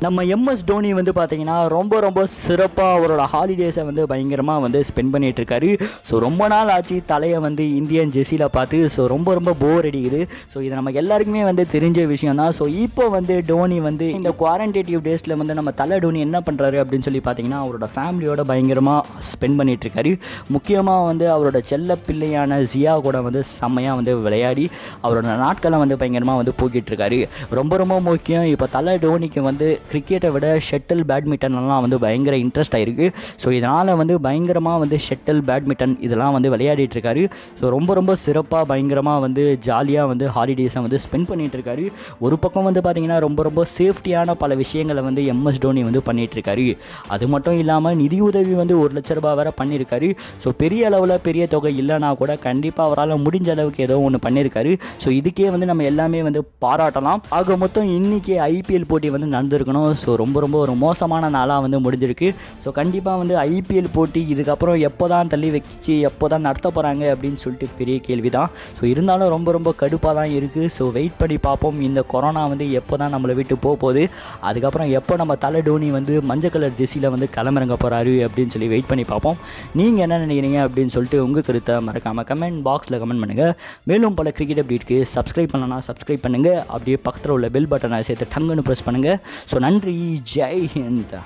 நம்ம எம்எஸ் தோனி வந்து பார்த்தீங்கன்னா ரொம்ப சிறப்பாக அவரோட ஹாலிடேஸை வந்து பயங்கரமாக வந்து ஸ்பெண்ட் பண்ணிகிட்ருக்காரு. ஸோ ரொம்ப நாள் ஆச்சு தலையை வந்து இந்தியன் ஜெர்சியில் பார்த்து. ஸோ ரொம்ப போர் அடிக்குது. ஸோ இது நம்ம எல்லாருக்குமே வந்து தெரிஞ்ச விஷயம் தான். ஸோ இப்போ வந்து டோனி வந்து இந்த குவாரண்டேட்டிவ் டேஸில் வந்து நம்ம தலை டோனி என்ன பண்ணுறாரு அப்படின்னு சொல்லி பார்த்தீங்கன்னா அவரோட ஃபேமிலியோட பயங்கரமாக ஸ்பெண்ட் பண்ணிகிட்ருக்காரு. முக்கியமாக வந்து அவரோட செல்ல பிள்ளையான ஜியா கூட வந்து செம்மையாக வந்து விளையாடி அவரோட நாட்களை வந்து பயங்கரமாக வந்து போக்கிட்டுருக்காரு. ரொம்ப முக்கியம், இப்போ தலை டோனிக்கு வந்து கிரிக்கெட்டை விட ஷட்டில் பேட்மிண்டன்லாம் வந்து பயங்கர இன்ட்ரெஸ்ட் ஆகிருக்கு. ஸோ இதனால் வந்து பயங்கரமாக வந்து ஷட்டில் பேட்மிண்டன் இதெல்லாம் வந்து விளையாடிட்டுருக்காரு. ஸோ ரொம்ப சிறப்பாக பயங்கரமாக வந்து ஜாலியாக வந்து ஹாலிடேஸை வந்து ஸ்பெண்ட் பண்ணிகிட்ருக்காரு. ஒரு பக்கம் வந்து பார்த்திங்கன்னா ரொம்ப சேஃப்டியான பல விஷயங்களை வந்து எம்எஸ் டோனி வந்து பண்ணிகிட்ருக்காரு. அது மட்டும் இல்லாமல் நிதியுதவி வந்து ₹1,00,000 வேறு பண்ணியிருக்காரு. ஸோ பெரிய அளவில் பெரிய தொகை இல்லைனா கூட கண்டிப்பாக அவரால் முடிஞ்ச அளவுக்கு ஏதோ ஒன்று பண்ணியிருக்காரு. ஸோ இதுக்கே வந்து நம்ம எல்லாமே வந்து பாராட்டலாம். ஆக மொத்தம் இன்றைக்கி ஐபிஎல் போட்டி வந்து நடந்திருக்கணும். ஸோ ரொம்ப ஒரு மோசமான நாளாக வந்து முடிஞ்சிருக்கு. ஸோ கண்டிப்பாக வந்து ஐபிஎல் போட்டி இதுக்கப்புறம் எப்போ தான் தள்ளி வச்சு எப்போ தான் நடத்த போகிறாங்க அப்படின்னு சொல்லிட்டு பெரிய கேள்வி தான். ஸோ இருந்தாலும் ரொம்ப கடுப்பாக தான் இருக்குது. ஸோ வெயிட் பண்ணி பார்ப்போம் இந்த கொரோனா வந்து எப்போ தான் நம்மளை விட்டு போகுது, அதுக்கப்புறம் எப்போ நம்ம தலை டோனி வந்து மஞ்சள் கலர் ஜெர்சியில் வந்து களமிறங்க போகிறாரு அப்படின்னு சொல்லி வெயிட் பண்ணி பார்ப்போம். நீங்கள் என்ன நினைக்கிறீங்க அப்படின்னு சொல்லிட்டு உங்கள் கருத்தை மறக்காமல் கமெண்ட் பாக்ஸில் கமெண்ட் பண்ணுங்கள். மேலும் பல கிரிக்கெட் அப்டேட்க்கு சப்ஸ்கிரைப் பண்ணலாம், சப்ஸ்கிரைப் பண்ணுங்கள். அப்படியே பக்கத்தில் உள்ள பெல் பட்டனை சேர்த்து டங்குன்னு ப்ரெஸ் பண்ணுங்கள். ஸோ நன்றி, ஜெய் ஹிந்த்.